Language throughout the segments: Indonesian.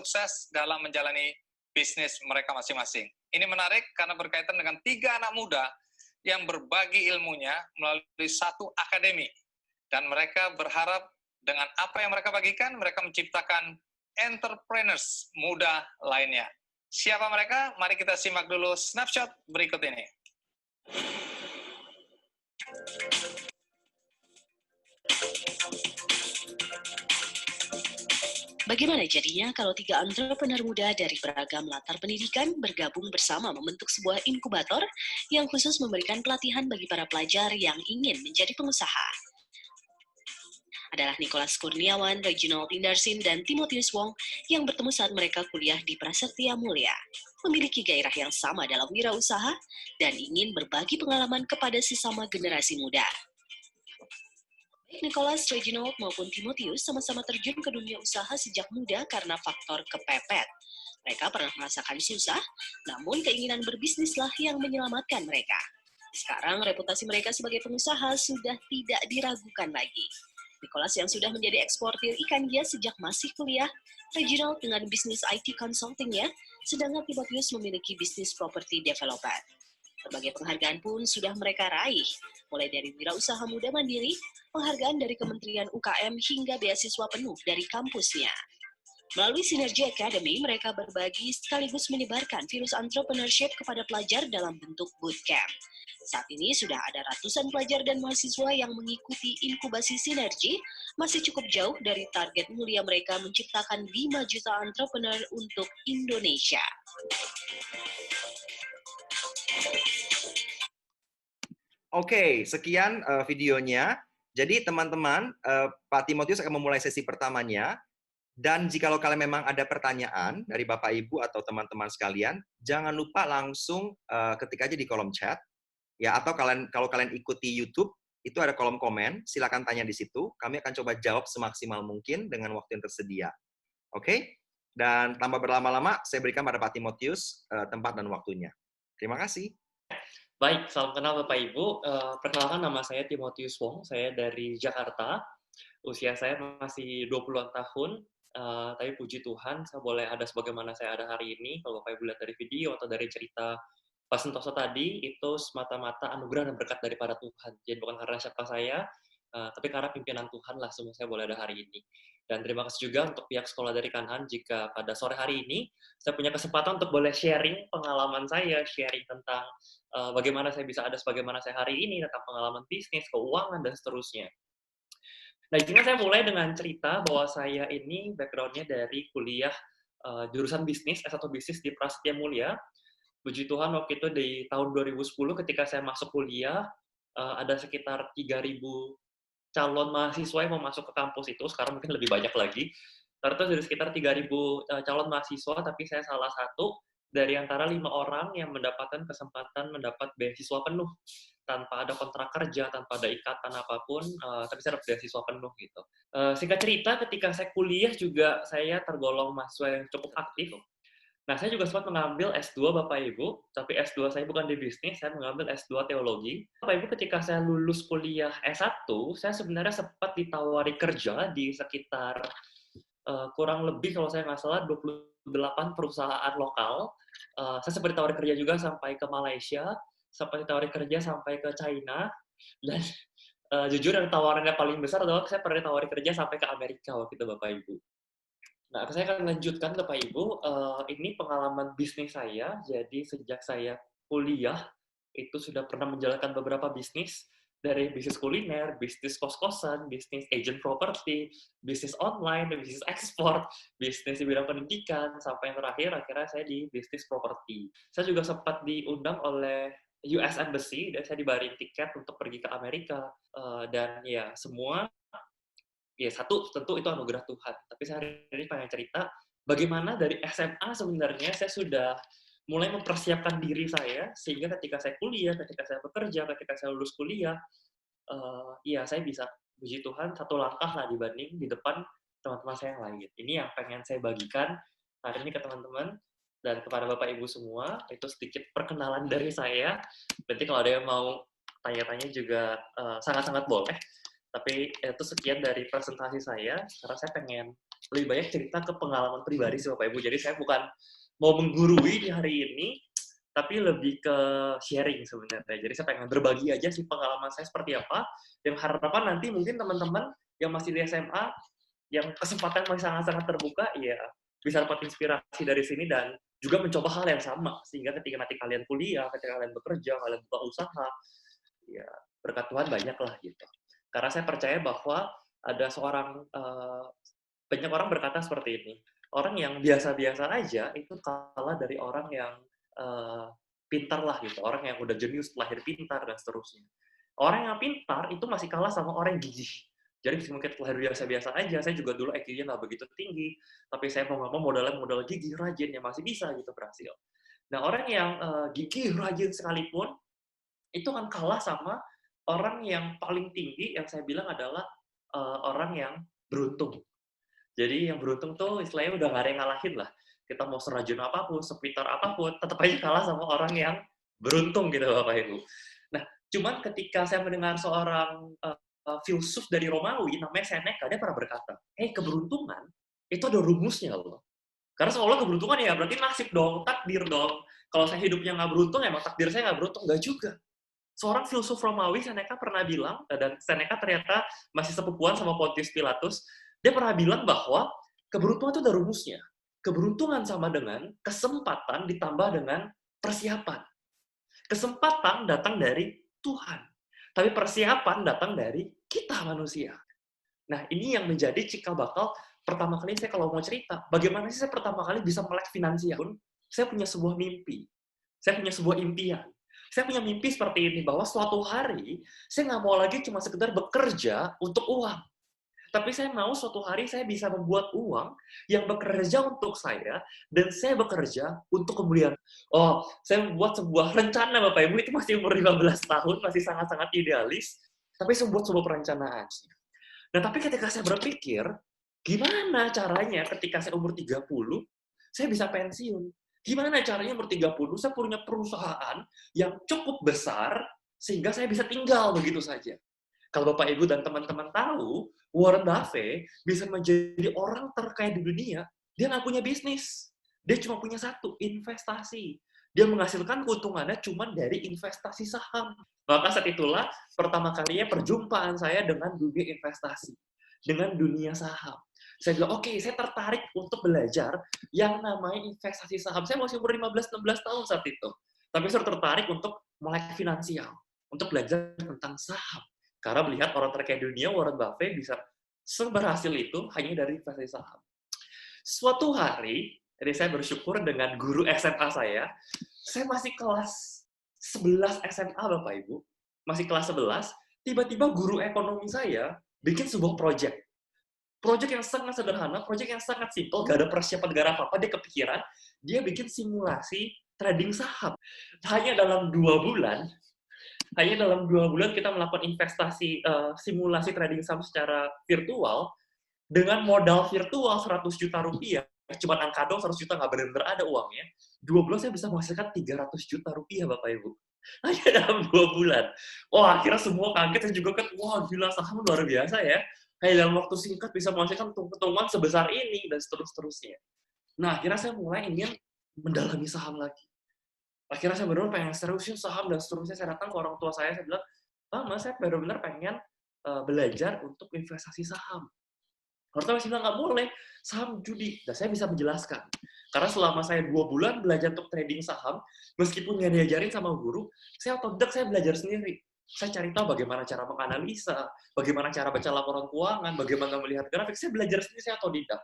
sukses dalam menjalani bisnis mereka masing-masing. Ini menarik karena berkaitan dengan 3 anak muda yang berbagi ilmunya melalui satu akademi. Dan mereka berharap dengan apa yang mereka bagikan, mereka menciptakan entrepreneurs muda lainnya. Siapa mereka? Mari kita simak dulu snapshot berikut ini. Bagaimana jadinya kalau 3 entrepreneur muda dari beragam latar pendidikan bergabung bersama membentuk sebuah inkubator yang khusus memberikan pelatihan bagi para pelajar yang ingin menjadi pengusaha? Adalah Nicholas Kurniawan, Reginald Indarsin, dan Timotius Wong yang bertemu saat mereka kuliah di Prasetya Mulia. Memiliki gairah yang sama dalam wirausaha dan ingin berbagi pengalaman kepada sesama generasi muda. Nicholas, Reginald, maupun Timotius sama-sama terjun ke dunia usaha sejak muda karena faktor kepepet. Mereka pernah merasakan susah, namun keinginan berbisnislah yang menyelamatkan mereka. Sekarang reputasi mereka sebagai pengusaha sudah tidak diragukan lagi. Nicholas yang sudah menjadi eksportir ikan hias sejak masih kuliah, Reginald dengan bisnis IT consultingnya, sedangkan Timotius memiliki bisnis property development. Berbagai penghargaan pun sudah mereka raih, mulai dari wirausaha muda mandiri, penghargaan dari Kementerian UKM hingga beasiswa penuh dari kampusnya. Melalui Sinergi Academy, mereka berbagi sekaligus menyebarkan virus entrepreneurship kepada pelajar dalam bentuk bootcamp. Saat ini sudah ada ratusan pelajar dan mahasiswa yang mengikuti inkubasi Sinergi, masih cukup jauh dari target mulia mereka menciptakan 5 juta entrepreneur untuk Indonesia. Oke, sekian videonya. Jadi teman-teman, Pak Timotius akan memulai sesi pertamanya. Dan jika kalian memang ada pertanyaan dari Bapak Ibu atau teman-teman sekalian, jangan lupa langsung ketik aja di kolom chat. Ya, atau kalau kalian ikuti YouTube, itu ada kolom komen, silakan tanya di situ. Kami akan coba jawab semaksimal mungkin dengan waktu yang tersedia. Oke? Dan tanpa berlama-lama, saya berikan pada Pak Timotius tempat dan waktunya. Terima kasih. Baik, salam kenal Bapak Ibu. Perkenalkan, nama saya Timotius Wong, saya dari Jakarta. Usia saya masih 20-an tahun, tapi puji Tuhan, saya boleh ada sebagaimana saya ada hari ini. Kalau Bapak Ibu lihat dari video atau dari cerita Pak Sentoso tadi, itu semata-mata anugerah dan berkat daripada Tuhan. Jadi bukan karena siapa saya, tapi karena pimpinan Tuhan lah semua saya boleh ada hari ini. Dan terima kasih juga untuk pihak sekolah dari Kanhan jika pada sore hari ini saya punya kesempatan untuk boleh sharing pengalaman saya, sharing tentang bagaimana saya bisa ada sebagaimana saya hari ini, tentang pengalaman bisnis, keuangan, dan seterusnya. Nah, jadi saya mulai dengan cerita bahwa saya ini background-nya dari kuliah jurusan bisnis, S1 Bisnis di Prasetya Mulia. Puji Tuhan, waktu itu di tahun 2010 ketika saya masuk kuliah, ada sekitar 3.000 calon mahasiswa yang mau masuk ke kampus itu, sekarang mungkin lebih banyak lagi. Ternyata dari sekitar 3.000 calon mahasiswa, tapi saya salah satu dari antara 5 orang yang mendapatkan kesempatan mendapat beasiswa penuh tanpa ada kontrak kerja, tanpa ada ikatan apapun, tapi saya dapat beasiswa penuh gitu. Singkat cerita, ketika saya kuliah juga saya tergolong mahasiswa yang cukup aktif. Nah, saya juga sempat mengambil S2 Bapak Ibu, tapi S2 saya bukan di bisnis, saya mengambil S2 teologi. Bapak Ibu, ketika saya lulus kuliah S1, saya sebenarnya sempat ditawari kerja di sekitar kurang lebih kalau saya nggak salah 28 perusahaan lokal. Saya sempat ditawari kerja juga sampai ke Malaysia, sempat ditawari kerja sampai ke China, dan jujur yang tawarannya paling besar adalah saya pernah ditawari kerja sampai ke Amerika waktu itu Bapak Ibu. Nah, saya akan lanjutkan Bapak Ibu, ini pengalaman bisnis saya, jadi sejak saya kuliah, itu sudah pernah menjalankan beberapa bisnis, dari bisnis kuliner, bisnis kos-kosan, bisnis agent property, bisnis online, bisnis ekspor, bisnis di bidang pendidikan, sampai yang terakhir, akhirnya saya di bisnis properti. Saya juga sempat diundang oleh US Embassy, dan saya dibayarin tiket untuk pergi ke Amerika, dan ya semua ya satu tentu itu anugerah Tuhan. Tapi saya hari ini pengen cerita bagaimana dari SMA sebenarnya saya sudah mulai mempersiapkan diri saya sehingga ketika saya kuliah, ketika saya bekerja, ketika saya lulus kuliah, ya saya bisa puji Tuhan satu langkah lah dibanding di depan teman-teman saya yang lain. Ini yang pengen saya bagikan hari ini ke teman-teman dan kepada Bapak Ibu semua. Itu sedikit perkenalan dari saya. Nanti kalau ada yang mau tanya-tanya juga sangat-sangat boleh. Tapi itu sekian dari presentasi saya, karena saya pengen lebih banyak cerita ke pengalaman pribadi sih Bapak Ibu. Jadi saya bukan mau menggurui di hari ini, tapi lebih ke sharing sebenarnya. Jadi saya pengen berbagi aja sih pengalaman saya seperti apa, dan harapan nanti mungkin teman-teman yang masih di SMA, yang kesempatan masih sangat-sangat terbuka, ya bisa dapat inspirasi dari sini dan juga mencoba hal yang sama. Sehingga ketika nanti kalian kuliah, ketika kalian bekerja, kalian buka usaha, ya berkat Tuhan banyak lah gitu. Karena saya percaya bahwa ada banyak orang berkata seperti ini, orang yang biasa-biasa aja itu kalah dari orang yang pintar lah gitu, orang yang udah jenius, lahir pintar, dan seterusnya. Orang yang pintar itu masih kalah sama orang yang gigih. Jadi mungkin lahir biasa-biasa aja, saya juga dulu IQ-nya nggak begitu tinggi, tapi saya mau nggak mau modal gigih, rajin, ya masih bisa gitu berhasil. Nah, orang yang gigih, rajin sekalipun, itu kan kalah sama orang yang paling tinggi, yang saya bilang adalah orang yang beruntung. Jadi yang beruntung tuh istilahnya udah nggak ada yang ngalahin lah. Kita mau serajin apapun, sepintar apapun, tetap aja kalah sama orang yang beruntung gitu Bapak Ibu. Nah, cuman ketika saya mendengar seorang filsuf dari Romawi, namanya Seneca, dia pernah berkata, keberuntungan itu ada rumusnya loh. Karena seolah keberuntungan ya berarti nasib dong, takdir dong. Kalau saya hidupnya nggak beruntung, emang takdir saya nggak beruntung. Nggak juga. Seorang filsuf Romawi, Seneca, pernah bilang, dan Seneca ternyata masih sepupuan sama Pontius Pilatus, dia pernah bilang bahwa keberuntungan itu ada rumusnya. Keberuntungan sama dengan kesempatan ditambah dengan persiapan. Kesempatan datang dari Tuhan. Tapi persiapan datang dari kita manusia. Nah, ini yang menjadi cikal bakal pertama kali saya kalau mau cerita. Bagaimana sih saya pertama kali bisa melek finansial? Saya punya sebuah mimpi. Saya punya sebuah impian. Saya punya mimpi seperti ini, bahwa suatu hari saya nggak mau lagi cuma sekedar bekerja untuk uang. Tapi saya mau suatu hari saya bisa membuat uang yang bekerja untuk saya, dan saya bekerja untuk kemuliaan. Oh, saya membuat sebuah rencana, Bapak Ibu, itu masih umur 15 tahun, masih sangat-sangat idealis, tapi saya membuat sebuah perencanaan. Nah, tapi ketika saya berpikir, gimana caranya ketika saya umur 30, saya bisa pensiun? Gimana caranya umur 30, saya punya perusahaan yang cukup besar, sehingga saya bisa tinggal begitu saja. Kalau Bapak, Ibu, dan teman-teman tahu, Warren Buffett bisa menjadi orang terkaya di dunia, dia nggak punya bisnis. Dia cuma punya satu, investasi. Dia menghasilkan keuntungannya cuma dari investasi saham. Maka saat itulah pertama kalinya perjumpaan saya dengan dunia investasi, dengan dunia saham. Saya bilang, oke, saya tertarik untuk belajar yang namanya investasi saham. Saya masih umur 15-16 tahun saat itu. Tapi saya tertarik untuk melek finansial, untuk belajar tentang saham. Karena melihat orang terkaya di dunia, Warren Buffett bisa seberhasil itu hanya dari investasi saham. Suatu hari, jadi saya bersyukur dengan guru SMA saya masih kelas 11 SMA, Bapak Ibu, masih kelas 11, tiba-tiba guru ekonomi saya bikin sebuah project. Project yang sangat sederhana, project yang sangat simpel, gak ada persiapan, gak ada apa-apa, dia kepikiran, dia bikin simulasi trading saham. Hanya dalam 2 bulan, kita melakukan investasi simulasi trading saham secara virtual, dengan modal virtual 100 juta rupiah, cuma angka dong 100 juta, nggak benar-benar ada uangnya, 2 bulan saya bisa menghasilkan 300 juta rupiah, Bapak Ibu. Hanya dalam 2 bulan. Wah, akhirnya semua kaget, saya juga kan, wah gila, saham luar biasa ya. Kayak dalam waktu singkat bisa menghasilkan keuntungan sebesar ini, dan seterusnya. Nah, akhirnya saya mulai ingin mendalami saham lagi. Akhirnya saya benar-benar pengen seriusin saham dan seterusnya. Saya datang ke orang tua saya bilang, Mas, saya benar-benar pengen belajar untuk investasi saham. Orang tua saya bilang, nggak boleh, saham judi. Dan saya bisa menjelaskan. Karena selama saya 2 bulan belajar untuk trading saham, meskipun nggak diajarin sama guru, saya otodidak, saya belajar sendiri. Saya cari tahu bagaimana cara menganalisa, bagaimana cara baca laporan keuangan, bagaimana melihat grafik. Saya belajar sendiri, saya otodidak.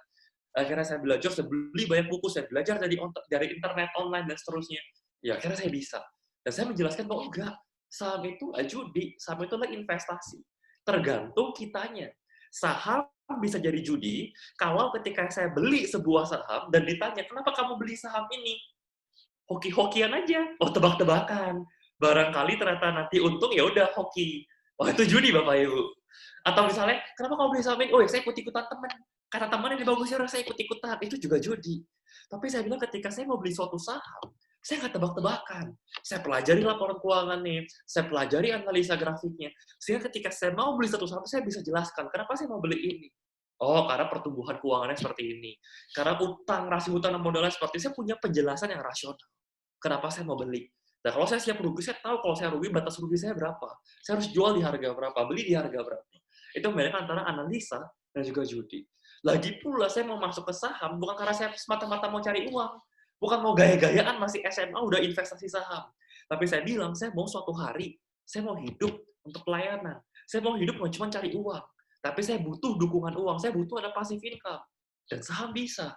Akhirnya saya belajar, saya beli banyak buku, saya belajar dari internet, online, dan seterusnya. Ya, akhirnya saya bisa. Dan saya menjelaskan bahwa enggak, saham itu judi, saham itu adalah investasi. Tergantung kitanya. Saham bisa jadi judi kalau ketika saya beli sebuah saham dan ditanya, kenapa kamu beli saham ini? Hoki-hokian aja. Oh, tebak-tebakan. Barangkali ternyata nanti untung, ya udah hoki. Oh, itu judi, Bapak Ibu. Atau misalnya, kenapa kamu beli saham ini? Oh, ya saya ikut-ikutan teman. Karena teman yang bagusnya, saya ikut-ikutan. Itu juga judi. Tapi saya bilang ketika saya mau beli suatu saham, saya nggak tebak-tebakan. Saya pelajari laporan keuangan nih, saya pelajari analisa grafiknya. Sehingga ketika saya mau beli satu saham, saya bisa jelaskan kenapa saya mau beli ini. Oh, karena pertumbuhan keuangannya seperti ini. Karena rasio utang dan modalnya seperti ini, saya punya penjelasan yang rasional. Kenapa saya mau beli? Nah, kalau saya siap rugi, saya tahu kalau saya rugi, batas rugi saya berapa. Saya harus jual di harga berapa, beli di harga berapa. Itu membedakan antara analisa dan juga judi. Lagi pula, saya mau masuk ke saham, bukan karena saya semata-mata mau cari uang. Bukan mau gaya-gayaan, masih SMA, udah investasi saham. Tapi saya bilang, saya mau suatu hari, saya mau hidup untuk pelayanan. Saya mau hidup mau cuma cari uang. Tapi saya butuh dukungan uang, saya butuh ada passive income. Dan saham bisa.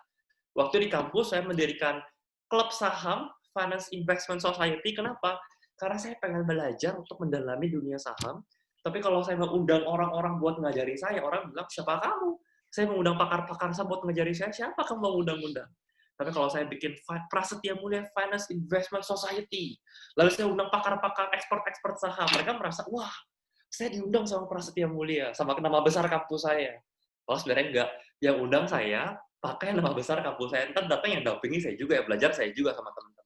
Waktu di kampus, saya mendirikan klub saham, Finance Investment Society. Kenapa? Karena saya pengen belajar untuk mendalami dunia saham. Tapi kalau saya mengundang orang-orang buat ngajari saya, orang bilang, siapa kamu? Saya mengundang pakar-pakar saham buat ngajari saya, siapa kamu mau undang-undang? Tapi kalau saya bikin Prasetya Mulia Finance Investment Society, lalu saya undang pakar-pakar expert-expert saham, mereka merasa, wah, saya diundang sama Prasetya Mulia, sama nama besar kampus saya. Oh, sebenarnya enggak. Yang undang saya, pakai nama besar kampus saya. Ntar datang yang dampingi saya juga, ya belajar saya juga sama teman-teman.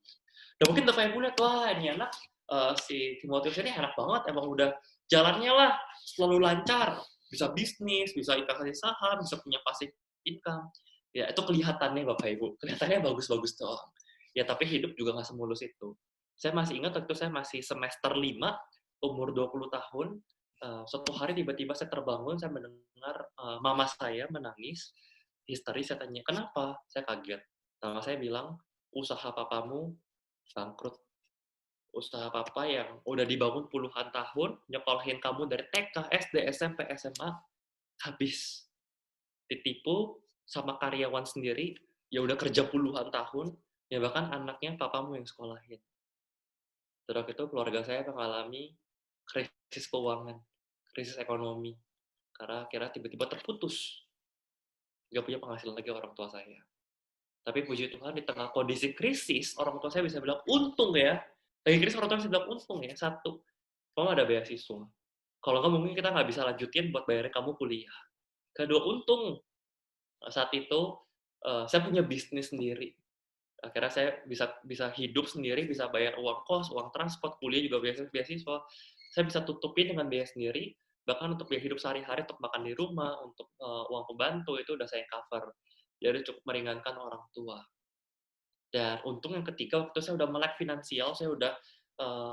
Dan mungkin Bapak Ibu lihat, wah ini anak, si Timotius ini enak banget, emang udah jalannya lah, selalu lancar. Bisa bisnis, bisa investasi saham, bisa punya passive income. Ya, itu kelihatannya Bapak Ibu. Kelihatannya bagus-bagus doang. Ya, tapi hidup juga nggak semulus itu. Saya masih ingat waktu saya masih semester 5, umur 20 tahun, suatu hari tiba-tiba saya terbangun, saya mendengar mama saya menangis, histeris. Saya tanya, kenapa? Saya kaget. Mama saya bilang, usaha papamu bangkrut. Usaha papa yang udah dibangun puluhan tahun, nyekolahin kamu dari TK, SD, SMP, SMA, habis. Ditipu sama karyawan sendiri, ya udah kerja puluhan tahun, ya bahkan anaknya papamu yang sekolahin. Terus itu keluarga saya mengalami krisis keuangan, krisis ekonomi, karena akhirnya tiba-tiba terputus, nggak punya penghasilan lagi orang tua saya. Tapi puji Tuhan di tengah kondisi krisis, orang tua saya bisa bilang, untung ya, lagi krisis orang tua bisa bilang, untung ya, satu, kamu ada beasiswa. Kalau nggak mungkin kita nggak bisa lanjutin buat bayarin kamu kuliah. Kedua, untung saat itu saya punya bisnis sendiri. Akhirnya saya bisa hidup sendiri, bisa bayar uang kos, uang transport, kuliah juga beasiswa. Saya bisa tutupin dengan biaya sendiri, bahkan untuk biaya hidup sehari-hari, untuk makan di rumah, untuk uang pembantu, itu udah saya cover. Jadi cukup meringankan orang tua. Dan untung yang ketiga, waktu saya udah melek finansial, saya udah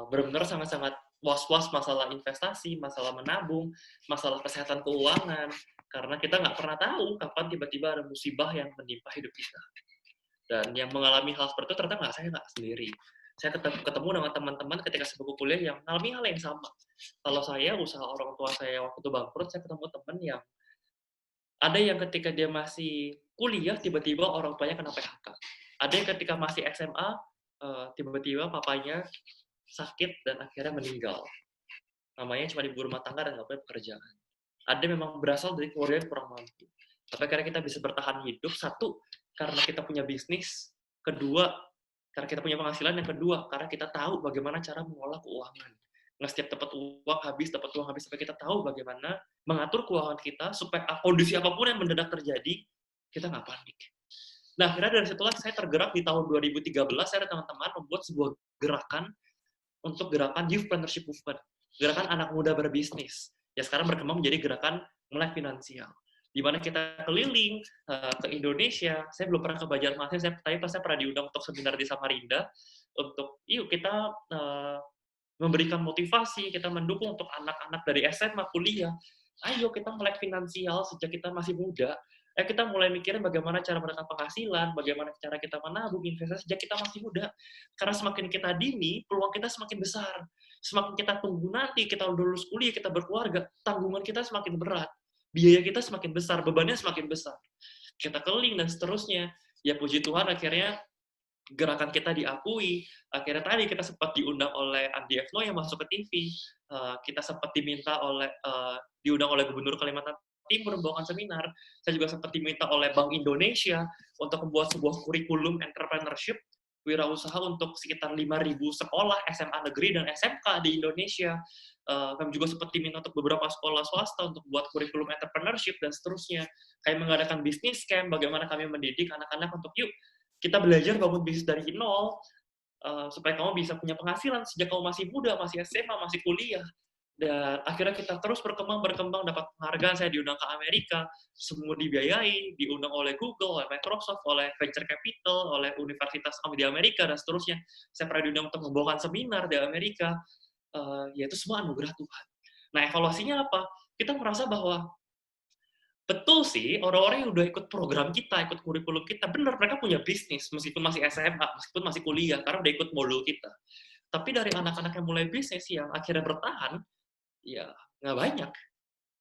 benar-benar sangat-sangat was-was masalah investasi, masalah menabung, masalah kesehatan keuangan, karena kita nggak pernah tahu kapan tiba-tiba ada musibah yang menimpa hidup kita. Dan yang mengalami hal seperti itu ternyata saya nggak sendiri. Saya ketemu dengan teman-teman ketika saya buku kuliah yang mengalami hal yang sama. Kalau saya, usaha orang tua saya waktu itu bangkrut, saya ketemu teman yang ada yang ketika dia masih kuliah, tiba-tiba orang tuanya kena PHK. Ada yang ketika masih SMA, tiba-tiba papanya sakit dan akhirnya meninggal. Namanya cuma ibu rumah tangga dan nggak punya pekerjaan. Ada memang berasal dari keluarga yang kurang mampu. Tapi karena kita bisa bertahan hidup, satu, karena kita punya bisnis. Kedua, karena kita punya penghasilan. Yang kedua, karena kita tahu bagaimana cara mengolah keuangan. Nggak setiap dapat uang habis, tapi kita tahu bagaimana mengatur keuangan kita supaya kondisi apapun yang mendadak terjadi, kita nggak panik. Nah, akhirnya dari situlah saya tergerak di tahun 2013, saya dan teman-teman membuat sebuah gerakan untuk gerakan Youthpreneurship Movement, gerakan anak muda berbisnis. Ya sekarang berkembang menjadi gerakan Melek Finansial, di mana kita keliling ke Indonesia. Saya belum pernah ke Banjarmasin, tapi saya pernah diundang untuk seminar di Samarinda, untuk yuk kita memberikan motivasi, kita mendukung untuk anak-anak dari SMA, kuliah. Ayo kita melek finansial sejak kita masih muda. Kita mulai mikirin bagaimana cara menekan penghasilan, bagaimana cara kita menabung, investasi sejak kita masih muda. Karena semakin kita dini, peluang kita semakin besar. Semakin kita tunggu nanti, kita udah lulus kuliah, kita berkeluarga, tanggungan kita semakin berat. Biaya kita semakin besar, bebannya semakin besar. Kita keliling dan seterusnya. Ya puji Tuhan akhirnya gerakan kita diakui. Akhirnya tadi kita sempat diundang oleh Andi Efno yang masuk ke TV. Kita sempat diundang oleh Gubernur Kalimantan Timur membawakan seminar. Saya juga sempat diminta oleh Bank Indonesia untuk membuat sebuah kurikulum entrepreneurship wirausaha untuk sekitar 5.000 sekolah SMA negeri dan SMK di Indonesia. Kami juga sempat diminta untuk beberapa sekolah swasta untuk buat kurikulum entrepreneurship dan seterusnya. Kami mengadakan bisnis camp, bagaimana kami mendidik anak-anak untuk yuk kita belajar bangun bisnis dari nol, supaya kamu bisa punya penghasilan sejak kamu masih muda, masih SMA, masih kuliah. Dan akhirnya kita terus berkembang, dapat penghargaan, saya diundang ke Amerika, semua dibiayai, diundang oleh Google, oleh Microsoft, oleh venture capital, oleh universitas di Amerika, dan seterusnya. Saya pernah diundang untuk membawakan seminar di Amerika, yaitu semua anugerah Tuhan. Nah, evaluasinya apa? Kita merasa bahwa betul sih, orang-orang yang udah ikut program kita, ikut kurikulum kita, benar, mereka punya bisnis, meskipun masih SMA, meskipun masih kuliah, karena udah ikut modul kita. Tapi dari anak-anak yang mulai bisnis, yang akhirnya bertahan, ya nggak banyak.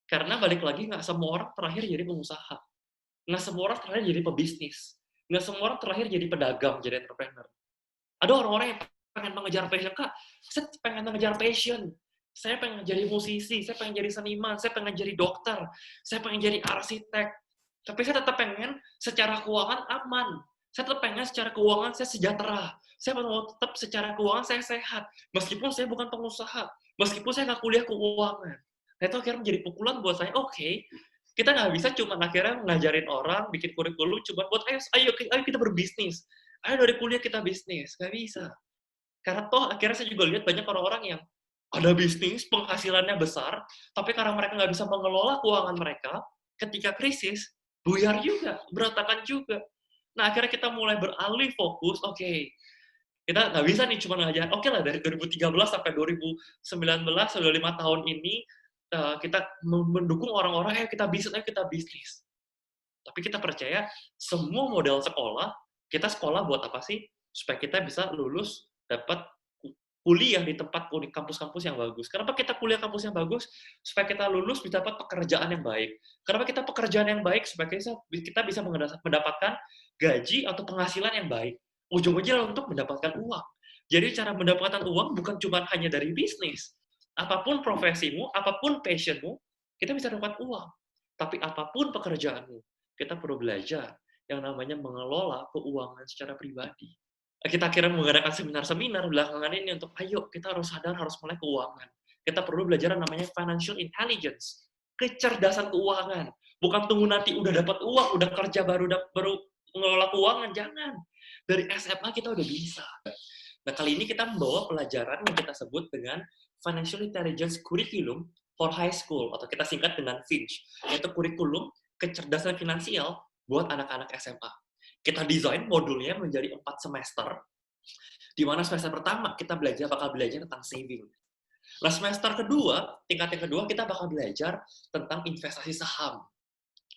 Karena balik lagi, nggak semua orang terakhir jadi pengusaha. Nggak semua orang terakhir jadi pebisnis. Nggak semua orang terakhir jadi pedagang, jadi entrepreneur. Ada orang-orang yang pengen mengejar passion. Kak, saya pengen mengejar passion. Saya pengen jadi musisi, saya pengen jadi seniman, saya pengen jadi dokter, saya pengen jadi arsitek. Tapi saya tetap pengen secara keuangan aman. Saya tetap pengen secara keuangan saya sejahtera. Saya mau tetap secara keuangan saya sehat. Meskipun saya bukan pengusaha. Meskipun saya nggak kuliah keuangan. Nah, itu akhirnya menjadi pukulan buat saya, oke, kita nggak bisa cuma akhirnya ngajarin orang, bikin kurikulum, cuma buat, ayo kita berbisnis. Ayo dari kuliah kita bisnis. Nggak bisa. Karena toh akhirnya saya juga lihat banyak orang-orang yang ada bisnis, penghasilannya besar, tapi karena mereka nggak bisa mengelola keuangan mereka, ketika krisis, buyar juga, berantakan juga. Nah, akhirnya kita mulai beralih fokus, oke, kita nggak bisa nih cuma ngajar, oke lah, dari 2013 sampai 2019, sudah 5 tahun ini, kita mendukung orang-orang, ayo kita bisnis. Tapi kita percaya, semua model sekolah, kita sekolah buat apa sih? Supaya kita bisa lulus, dapat kuliah di tempat kampus-kampus yang bagus. Kenapa kita kuliah kampus yang bagus? Supaya kita lulus bisa dapat pekerjaan yang baik. Kenapa kita pekerjaan yang baik? Supaya kita bisa mendapatkan gaji atau penghasilan yang baik. Ujung-ujungnya untuk mendapatkan uang. Jadi cara mendapatkan uang bukan cuma hanya dari bisnis. Apapun profesimu, apapun passionmu, kita bisa dapat uang. Tapi apapun pekerjaanmu, kita perlu belajar yang namanya mengelola keuangan secara pribadi. Kita akhirnya mengadakan seminar-seminar belakangan ini untuk, ayo kita harus sadar, harus mulai keuangan. Kita perlu belajar yang namanya financial intelligence, kecerdasan keuangan. Bukan tunggu nanti udah dapat uang, udah kerja baru mengelola keuangan, jangan. Dari SMA kita udah bisa. Nah, kali ini kita membawa pelajaran yang kita sebut dengan Financial Intelligence Curriculum for High School, atau kita singkat dengan FINCH, yaitu kurikulum kecerdasan finansial buat anak-anak SMA. Kita desain modulnya menjadi 4 semester, di mana semester pertama kita bakal belajar tentang saving. Nah, semester kedua, tingkat yang kedua, kita bakal belajar tentang investasi saham.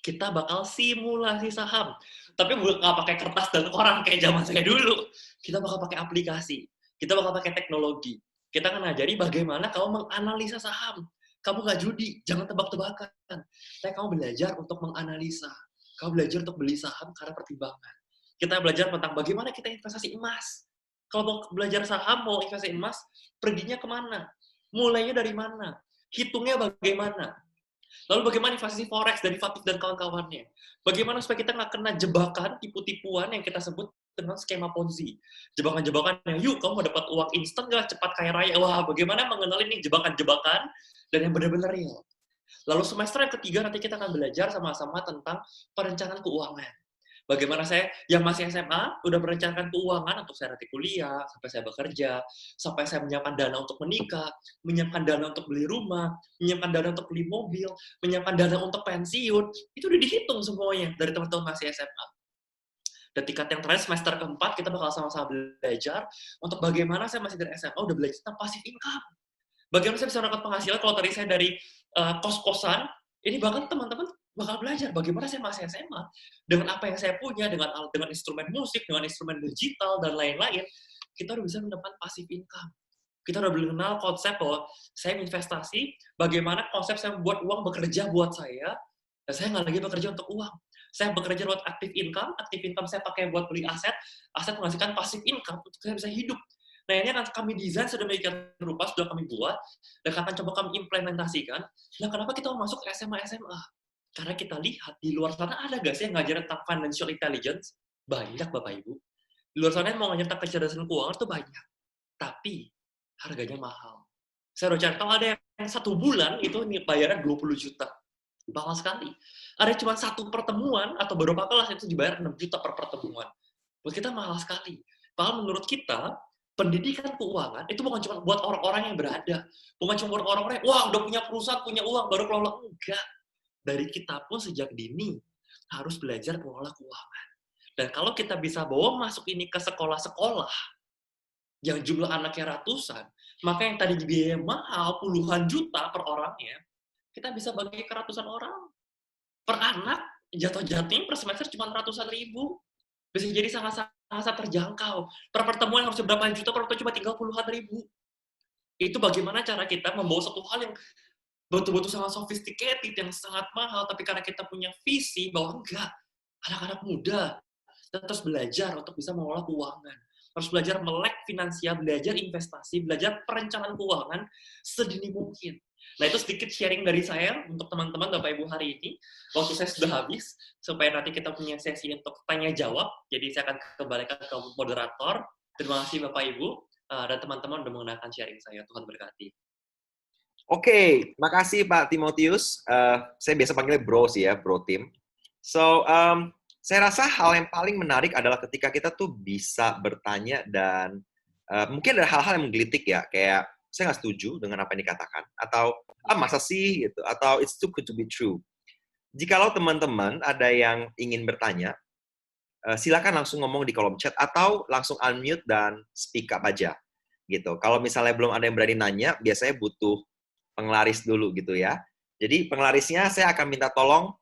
Kita bakal simulasi saham. Tapi nggak pakai kertas dan koran kayak zaman saya dulu. Kita bakal pakai aplikasi. Kita bakal pakai teknologi. Kita akan ngajari bagaimana kamu menganalisa saham. Kamu nggak judi, jangan tebak-tebakan. Tapi kamu belajar untuk menganalisa. Kamu belajar untuk beli saham karena pertimbangan. Kita belajar tentang bagaimana kita investasi emas. Kalau mau belajar saham, mau investasi emas, perginya kemana? Mulainya dari mana? Hitungnya bagaimana? Lalu bagaimana investasi forex, derivatif, dan kawan-kawannya? Bagaimana supaya kita nggak kena jebakan, tipu-tipuan yang kita sebut dengan skema Ponzi. Jebakan-jebakan yang, yuk kamu mau dapat uang instan nggak, cepat kaya raya. Wah, bagaimana mengenali nih jebakan-jebakan dan yang benar-benar real. Lalu semester yang ketiga nanti kita akan belajar sama-sama tentang perencanaan keuangan. Bagaimana saya yang masih SMA udah merencanakan keuangan untuk saya nanti kuliah, sampai saya bekerja, sampai saya menyiapkan dana untuk menikah, menyiapkan dana untuk beli rumah, menyiapkan dana untuk beli mobil, menyiapkan dana untuk pensiun. Itu udah dihitung semuanya dari teman-teman masih SMA. Dan tingkat yang terakhir semester keempat kita bakal sama-sama belajar untuk bagaimana saya masih dari SMA udah belajar tentang passive income. Bagaimana saya bisa mendapatkan penghasilan kalau tadi saya dari kos-kosan, ini bahkan teman-teman bakal belajar bagaimana saya masih SMA dengan apa yang saya punya, dengan instrumen musik, dengan instrumen digital dan lain-lain, kita udah bisa mendapatkan passive income. Kita udah mengenal konsep bahwa saya investasi, bagaimana konsep saya membuat uang bekerja buat saya, dan saya nggak lagi bekerja untuk uang. Saya bekerja buat active income saya pakai buat beli aset menghasilkan passive income untuk saya bisa hidup. Nah, ini akan kami desain sedemikian rupa, sudah kami buat, dan akan coba kami implementasikan. Nah, kenapa kita mau masuk ke SMA? Karena kita lihat di luar sana ada nggak sih yang ngajarin tentang financial intelligence? Banyak, Bapak Ibu. Di luar sana yang mau ngajarin tentang kecerdasan keuangan tuh banyak. Tapi harganya mahal. Saya udah cari tahu ada yang 1 bulan itu bayaran 20 juta. Mahal sekali. Ada cuma 1 pertemuan atau beberapa kelas itu dibayar 6 juta per pertemuan. Buat kita mahal sekali. Padahal menurut kita, pendidikan keuangan itu bukan cuma buat orang-orang yang berada, bukan cuma buat orang-orang yang, wah udah punya perusahaan, punya uang, baru kelola. Enggak. Dari kita pun sejak dini harus belajar mengelola keuangan. Dan kalau kita bisa bawa masuk ini ke sekolah-sekolah yang jumlah anaknya ratusan, maka yang tadi biaya mahal puluhan juta per orangnya, kita bisa bagi ke ratusan orang. Per anak, jatuh-jatuhnya per semester cuma ratusan ribu. Bisa jadi sangat terjangkau. Per pertemuan harus berapa juta, per pertemuan cuma tinggal puluhan ribu. Itu bagaimana cara kita membawa satu hal yang betul-betul sangat sophisticated, yang sangat mahal, tapi karena kita punya visi bahwa enggak, anak-anak muda terus belajar untuk bisa mengelola keuangan. Harus belajar melek finansial, belajar investasi, belajar perencanaan keuangan sedini mungkin. Nah, itu sedikit sharing dari saya untuk teman-teman Bapak Ibu hari ini. Waktu saya sudah habis, supaya nanti kita punya sesi untuk tanya-jawab. Jadi saya akan kembalikan ke moderator. Terima kasih Bapak Ibu, dan teman-teman sudah mengenalkan sharing saya. Tuhan berkati. Oke, makasih Pak Timotius. Saya biasa panggilnya bro sih ya, bro Tim. So, saya rasa hal yang paling menarik adalah ketika kita tuh bisa bertanya dan mungkin ada hal-hal yang menggelitik ya, kayak saya nggak setuju dengan apa yang dikatakan, atau masa sih gitu, atau it's too good to be true. Jikalau teman-teman ada yang ingin bertanya, silakan langsung ngomong di kolom chat atau langsung unmute dan speak up aja gitu. Kalau misalnya belum ada yang berani nanya, biasanya butuh penglaris dulu gitu ya. Jadi penglarisnya saya akan minta tolong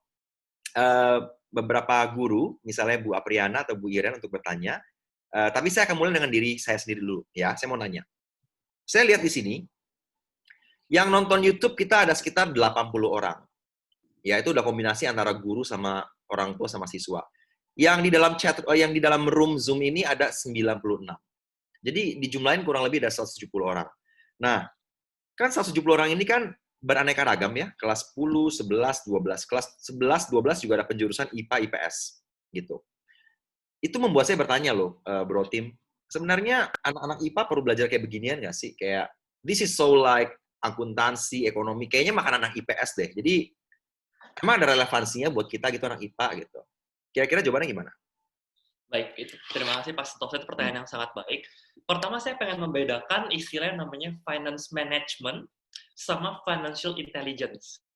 beberapa guru, misalnya Bu Apriana atau Bu Iren untuk bertanya. Tapi saya akan mulai dengan diri saya sendiri dulu ya. Saya mau nanya. Saya lihat di sini, yang nonton YouTube kita ada sekitar 80 orang. Ya, itu udah kombinasi antara guru sama orang tua sama siswa. Yang di dalam chat, yang di dalam room Zoom ini ada 96. Jadi dijumlahin kurang lebih ada 170 orang. Nah, kan 170 orang ini kan beraneka ragam ya, kelas 10, 11, 12. Kelas 11, 12 juga ada penjurusan IPA, IPS. Gitu. Itu membuat saya bertanya loh, Bro Tim. Sebenarnya anak-anak IPA perlu belajar kayak beginian nggak sih? Kayak, this is so like akuntansi, ekonomi. Kayaknya makan anak IPS deh. Jadi, emang ada relevansinya buat kita gitu, anak IPA gitu. Kira-kira jawabannya gimana? Baik, itu. Terima kasih Pak Sitoso, itu pertanyaan yang sangat baik. Pertama, saya pengen membedakan istilah yang namanya finance management sama financial intelligence.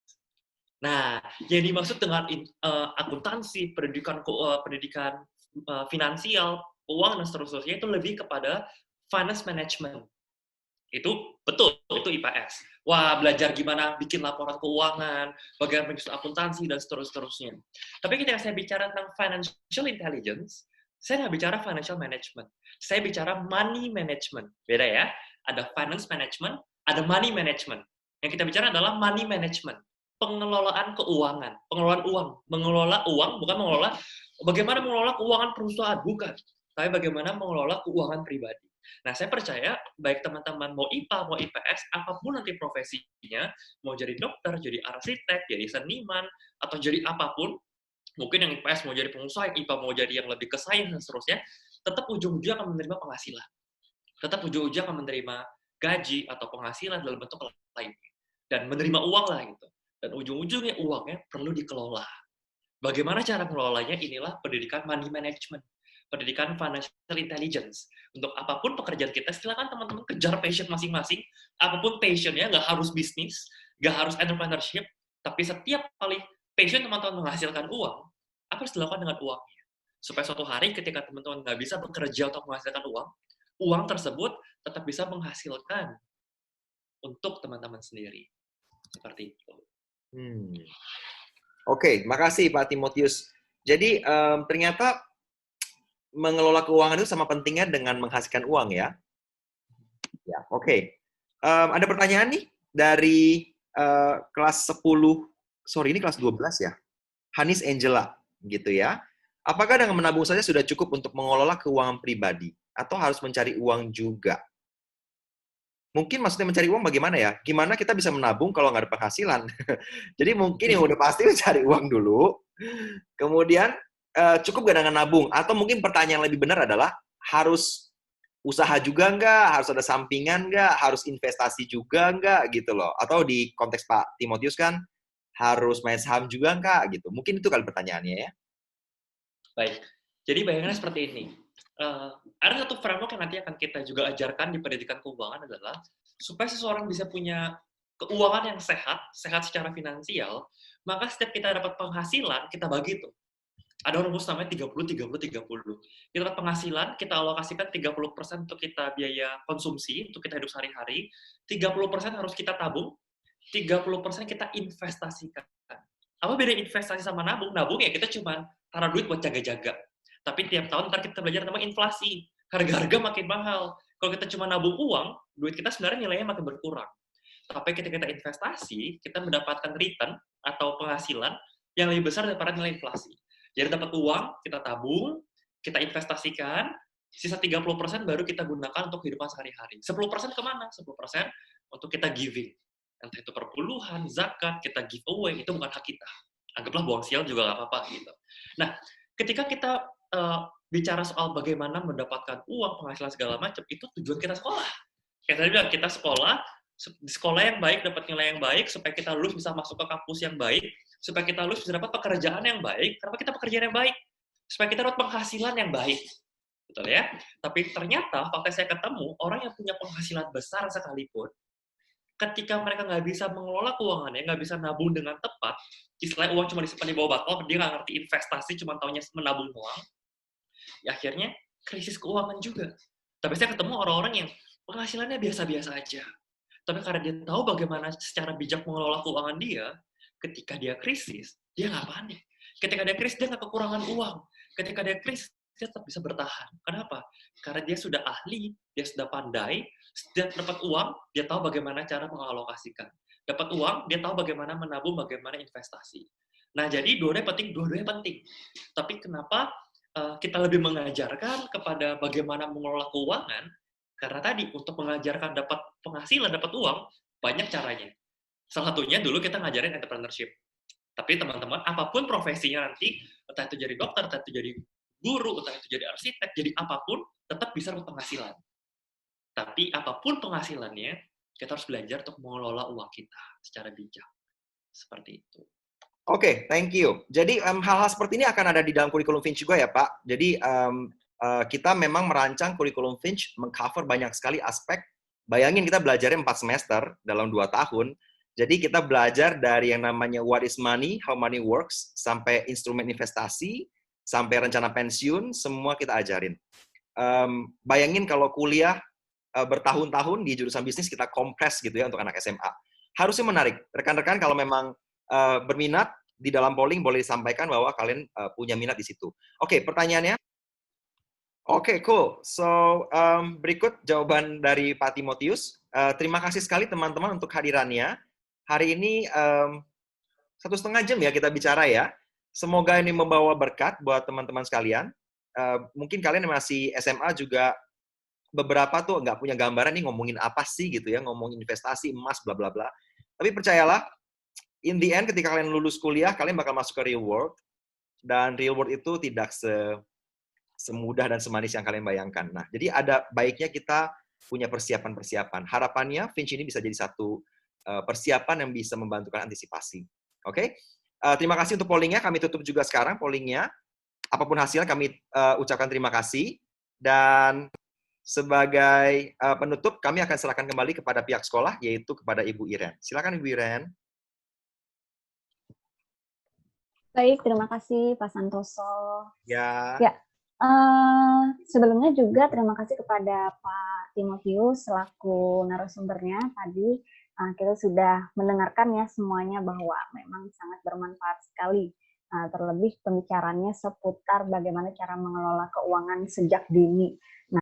Nah, yang dimaksud dengan akuntansi, pendidikan finansial, uang, dan seterusnya itu lebih kepada finance management. Itu betul, itu IPS. Wah, belajar gimana bikin laporan keuangan, bagaimana menyusun akuntansi, dan seterusnya. Tapi ketika saya bicara tentang financial intelligence, saya nggak bicara financial management. Saya bicara money management. Beda ya. Ada finance management, ada money management. Yang kita bicara adalah money management. Pengelolaan keuangan. Pengelolaan uang. Mengelola uang, bukan bagaimana mengelola keuangan perusahaan, bukan. Tapi bagaimana mengelola keuangan pribadi. Nah, saya percaya, baik teman-teman mau IPA, mau IPS, apapun nanti profesinya, mau jadi dokter, jadi arsitek, jadi seniman, atau jadi apapun, mungkin yang IPS mau jadi pengusaha, yang IPA mau jadi yang lebih ke sains, dan seterusnya, tetap ujung-ujungnya akan menerima penghasilan. Tetap ujung-ujungnya akan menerima gaji atau penghasilan dalam bentuk lainnya. Dan menerima uang lah gitu. Dan ujung-ujungnya uangnya perlu dikelola. Bagaimana cara mengelolanya? Inilah pendidikan money management. Pendidikan financial intelligence. Untuk apapun pekerjaan kita, silakan teman-teman kejar passion masing-masing. Apapun passionnya, nggak harus bisnis, nggak harus entrepreneurship, tapi setiap kali passion teman-teman menghasilkan uang, apa harus dilakukan dengan uangnya? Supaya suatu hari ketika teman-teman nggak bisa bekerja untuk menghasilkan uang, uang tersebut tetap bisa menghasilkan untuk teman-teman sendiri. Seperti itu. Oke, makasih Pak Timotius. Jadi ternyata mengelola keuangan itu sama pentingnya dengan menghasilkan uang ya. Ya, oke. Ada pertanyaan nih dari kelas 10, sorry ini kelas 12 ya. Hanis Angela gitu ya. Apakah dengan menabung saja sudah cukup untuk mengelola keuangan pribadi atau harus mencari uang juga? Mungkin maksudnya mencari uang bagaimana ya? Gimana kita bisa menabung kalau nggak ada penghasilan? Jadi mungkin yang udah pasti mencari uang dulu. Kemudian cukup gak dengan nabung? Atau mungkin pertanyaan yang lebih benar adalah harus usaha juga nggak? Harus ada sampingan nggak? Harus investasi juga nggak? Gitu loh. Atau di konteks Pak Timotius kan harus main saham juga nggak? Gitu. Mungkin itu kali pertanyaannya ya. Baik. Jadi bayangannya seperti ini. ada satu framework yang nanti akan kita juga ajarkan di pendidikan keuangan adalah supaya seseorang bisa punya keuangan yang sehat, sehat secara finansial, maka setiap kita dapat penghasilan, kita bagi tuh. Ada rumus namanya 30-30-30. Kita dapat penghasilan, kita alokasikan 30% untuk kita biaya konsumsi, untuk kita hidup sehari-hari, 30% harus kita tabung, 30% kita investasikan. Apa beda investasi sama nabung? Nabung ya kita cuma taruh duit buat jaga-jaga. Tapi tiap tahun ntar kita belajar namanya inflasi. Harga-harga makin mahal. Kalau kita cuma nabung uang, duit kita sebenarnya nilainya makin berkurang. Tapi ketika kita investasi, kita mendapatkan return atau penghasilan yang lebih besar daripada nilai inflasi. Jadi dapat uang, kita tabung, kita investasikan, sisa 30% baru kita gunakan untuk kehidupan sehari-hari. 10% kemana? 10% untuk kita giving. Entah itu perpuluhan, zakat, kita give away, itu bukan hak kita. Anggaplah buang sial juga nggak apa-apa gitu. Nah, ketika kita bicara soal bagaimana mendapatkan uang, penghasilan segala macam, itu tujuan kita sekolah. Kayak tadi bilang, kita sekolah yang baik, dapat nilai yang baik, supaya kita lulus bisa masuk ke kampus yang baik, supaya kita lulus bisa dapat pekerjaan yang baik. Kenapa kita pekerjaan yang baik? Supaya kita dapat penghasilan yang baik. Betul ya? Tapi ternyata, fakta saya ketemu, orang yang punya penghasilan besar sekalipun, ketika mereka nggak bisa mengelola keuangannya, nggak bisa nabung dengan tepat, istilahnya uang cuma disimpan di bawah botol, dia nggak ngerti investasi, cuma taunya menabung doang, ya akhirnya krisis keuangan juga. Tapi saya ketemu orang-orang yang penghasilannya biasa-biasa aja. Tapi karena dia tahu bagaimana secara bijak mengelola keuangan dia, ketika dia krisis, dia nggak panik. Ketika dia krisis, dia nggak kekurangan uang. Ketika dia krisis, dia tetap bisa bertahan. Kenapa? Karena dia sudah ahli, dia sudah pandai, dia dapat uang, dia tahu bagaimana cara mengalokasikan. Dapat uang, dia tahu bagaimana menabung, bagaimana investasi. Nah, jadi dua-duanya penting. Tapi kenapa kita lebih mengajarkan kepada bagaimana mengelola keuangan? Karena tadi, untuk mengajarkan dapat penghasilan, dapat uang, banyak caranya. Salah satunya dulu kita ngajarin entrepreneurship. Tapi teman-teman, apapun profesinya nanti, entah itu jadi dokter, entah itu jadi guru, entah itu jadi arsitek, jadi apapun, tetap bisa berpenghasilan. Tapi apapun penghasilannya, kita harus belajar untuk mengelola uang kita secara bijak. Seperti itu. Oke, thank you. Jadi hal-hal seperti ini akan ada di dalam kurikulum Finch juga ya Pak. Jadi kita memang merancang kurikulum Finch mengcover banyak sekali aspek. Bayangin kita belajarnya 4 semester dalam 2 tahun. Jadi kita belajar dari yang namanya what is money, how money works, sampai instrumen investasi, sampai rencana pensiun, semua kita ajarin. Bayangin kalau kuliah bertahun-tahun di jurusan bisnis kita kompres gitu ya untuk anak SMA. Harusnya menarik. Rekan-rekan kalau memang berminat, di dalam polling boleh disampaikan bahwa kalian punya minat di situ. Oke, pertanyaannya? Oke, cool. So, berikut jawaban dari Pak Timotius. Terima kasih sekali teman-teman untuk hadirannya. Hari ini 1,5 jam ya kita bicara ya. Semoga ini membawa berkat buat teman-teman sekalian. Mungkin kalian masih SMA juga beberapa tuh nggak punya gambaran nih ngomongin apa sih gitu ya, ngomongin investasi, emas, bla bla bla. Tapi percayalah, in the end ketika kalian lulus kuliah, kalian bakal masuk ke real world, dan real world itu tidak semudah dan semanis yang kalian bayangkan. Nah, jadi ada baiknya kita punya persiapan-persiapan. Harapannya Finch ini bisa jadi satu persiapan yang bisa membantu kalian antisipasi. Oke? Terima kasih untuk pollingnya. Kami tutup juga sekarang pollingnya. Apapun hasilnya kami ucapkan terima kasih. Dan sebagai penutup, kami akan serahkan kembali kepada pihak sekolah, yaitu kepada Ibu Iren. Silakan Ibu Iren. Baik, terima kasih Pak Santoso. Ya. Sebelumnya juga terima kasih kepada Pak Timotius selaku narasumbernya tadi. Kita sudah mendengarkan ya semuanya bahwa memang sangat bermanfaat sekali. Terlebih pembicaranya seputar bagaimana cara mengelola keuangan sejak dini.